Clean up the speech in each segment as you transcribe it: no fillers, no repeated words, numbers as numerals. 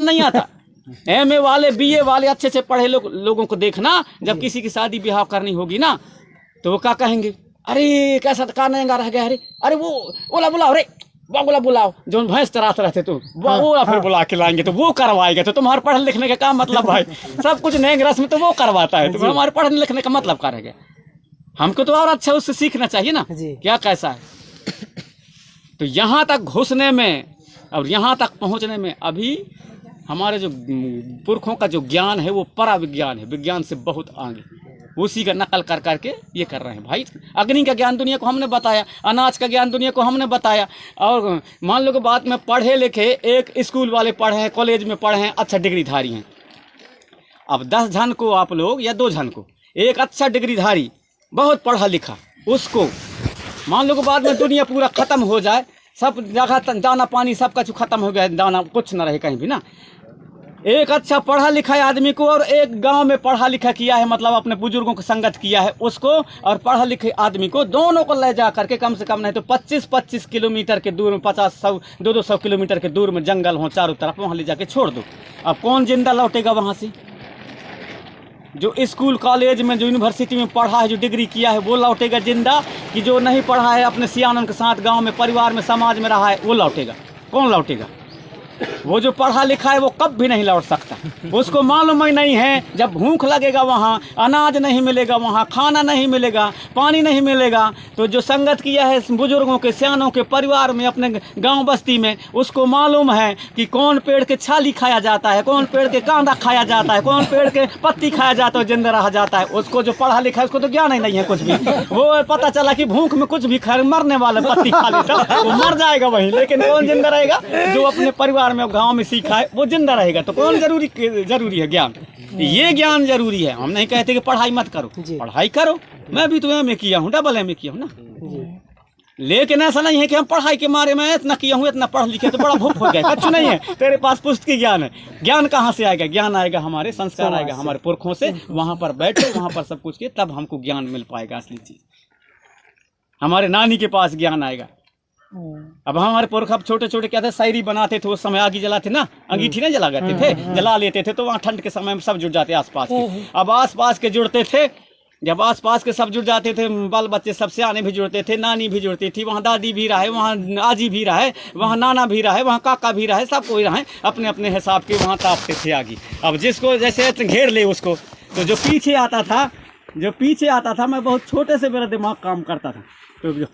नहीं आता। MA वाले BA वाले अच्छे से पढ़े लोगों को देखना, जब किसी की शादी ब्याह करनी होगी ना तो वो क्या कहेंगे, अरे कैसा कार नंगा रह गया, अरे वो ओला बुलाओ, रे बोला बुलाओ, जो भैंस चराते रहते तो वो फिर बुला के लाएंगे तो वो करवाएगा। तो तुम्हारे पढ़ने लिखने का क्या मतलब भाई, सब कुछ नए रस्म तो वो करवाता है, तुम्हें हमारे पढ़ने लिखने का मतलब क्या रह गया। हमको तो और अच्छा उससे सीखना चाहिए ना क्या कैसा है। तो यहाँ तक घुसने में और यहाँ तक पहुँचने में अभी हमारे जो पुरखों का जो ज्ञान है वो परा विज्ञान है, विज्ञान से बहुत आगे, उसी का नकल कर करके ये कर रहे हैं भाई। अग्नि का ज्ञान दुनिया को हमने बताया, अनाज का ज्ञान दुनिया को हमने बताया, और मान लो कि बात में पढ़े लिखे एक स्कूल वाले पढ़े हैं, कॉलेज में पढ़े हैं, अच्छा डिग्रीधारी हैं। अब 10 जन को आप लोग या 2 जन को एक अच्छा डिग्रीधारी बहुत पढ़ा लिखा, उसको मान लो कि बाद में दुनिया पूरा ख़त्म हो जाए, सब जगह दाना पानी सब कुछ ख़त्म हो गया, दाना कुछ ना रहे कहीं भी ना, एक अच्छा पढ़ा लिखा आदमी को और एक गांव में पढ़ा लिखा किया है, मतलब अपने बुजुर्गों को संगत किया है उसको, और पढ़ा लिखे आदमी को, दोनों को ले जा करके कम से कम नहीं तो 25-25 किलोमीटर के दूर में, 50-100 200 किलोमीटर के दूर में जंगल हो चारों तरफ, वहाँ ले जाके छोड़ दो। अब कौन जिंदा लौटेगा वहाँ से? जो स्कूल कॉलेज में जो यूनिवर्सिटी में पढ़ा है, जो डिग्री किया है वो लौटेगा जिंदा, कि जो नहीं पढ़ा है अपने सियानों के साथ गांव में परिवार में समाज में रहा है वो लौटेगा? कौन लौटेगा? वो जो पढ़ा लिखा है वो कब भी नहीं लौट सकता। उसको मालूम ही नहीं है, जब भूख लगेगा वहाँ अनाज नहीं मिलेगा, वहाँ खाना नहीं मिलेगा, पानी नहीं मिलेगा, तो जो संगत किया है बुजुर्गों के सियानों के परिवार में अपने गांव बस्ती में, उसको मालूम है कि कौन पेड़ के छाली खाया जाता है, कौन पेड़ के कांदा खाया जाता है, कौन पेड़ के पत्ती खाया जाता है, जिंदा रहा जाता है। उसको जो पढ़ा लिखा है उसको तो ज्ञान ही नहीं है कुछ भी। वो पता चला कि भूख में कुछ भी खा, मरने वाला पत्ती खा लेता वो मर जाएगा वहीं, लेकिन कौन जिंदा रहेगा? जो अपने परिवार में गांव में सीखा है वो जिंदा रहेगा। तो कौन जरूरी है? ज्ञान। ये ज्ञान जरूरी है। हम नहीं कहते कि पढ़ाई मत करो, पढ़ाई करो, मैं भी तो MA किया हूँ, डबल MA किया हूँ ना, लेकिन ऐसा नहीं है कि हम पढ़ाई के मारे में इतना किया हूँ, इतना पढ़ लिखे तो बड़ा भूख हो गया, कुछ नहीं है। तेरे पास पुस्तकीय ज्ञान है, ज्ञान कहाँ से आएगा? ज्ञान आएगा हमारे संस्कार, आएगा हमारे पुरखों से, वहां पर बैठो, वहां पर सब कुछ किए, तब हमको ज्ञान मिल पाएगा। असली चीज हमारे नानी के पास ज्ञान आएगा। अब हमारे पुरख अब छोटे छोटे क्या थे, शायरी बनाते थे, उस समय आग जलाते ना, अंगीठी नहीं जला करते थे, जला लेते थे, तो वहाँ ठंड के समय में सब जुड़ जाते आसपास के। अब आसपास के जुड़ते थे, जब आसपास के सब जुड़ जाते थे, बाल बच्चे सबसे आने भी जुड़ते थे, नानी भी जुड़ती थी, वहाँ दादी भी रहे, वहाँ आजी भी रहे, वहाँ नाना भी रहे, वहाँ काका भी रहे, सब कोई रहे, अपने अपने हिसाब के वहाँ तापते थे आगे। अब जिसको जैसे घेर ले उसको, तो जो पीछे आता था, मैं बहुत छोटे से मेरा दिमाग काम करता था, तो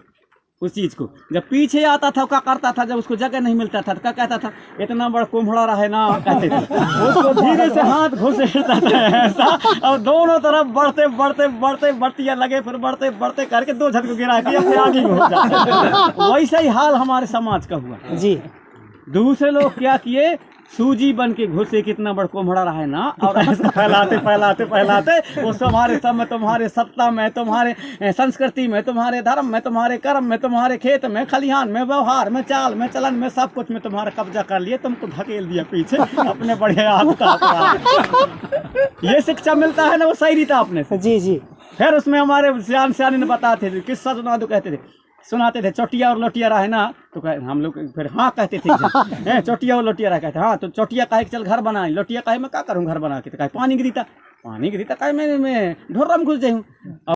उस चीज़ को जब पीछे आता था क्या करता था, जब उसको जगह नहीं मिलता था तो क्या कहता था, इतना बड़ा कुम्हड़ा रहे ना, कहते थे। उसको धीरे से हाथ घुसेड़ता था ऐसा, और दोनों तरफ बढ़तिया लगे, फिर बढ़ते करके 2 झटके गिरा के फिर आगे हो जाता। वैसा ही हाल हमारे समाज का हुआ जी। दूसरे लोग क्या किए, सूजी बन के घुसे, कितना बड़ा कोमड़ा रहा है ना, और ऐसा फैलाते वो तुम्हारे सब में, तुम्हारे सत्ता में, तुम्हारे संस्कृति में, तुम्हारे धर्म में, तुम्हारे कर्म में, तुम्हारे खेत में, खलिहान में, व्यवहार में, चाल में, चलन में, सब कुछ में तुम्हारा कब्जा कर लिए, तुमको धकेल दिया पीछे अपने बढ़िया ये शिक्षा मिलता है ना, वो शायरी था अपने से। जी। फिर उसमें हमारे सियाने ने बताते थे, किस्सा सुनाते थे, चोटिया और लोटिया रहे ना, तो हम लोग फिर हाँ कहते थे, चोटिया और लोटिया रहा, कहते हाँ, तो चोटिया कहे चल घर बनाए, लोटिया कहे मैं क्या करूँ घर बना के, तो कहे पानी गिरीता कहे मैं ढोरा में घुस जाऊँ।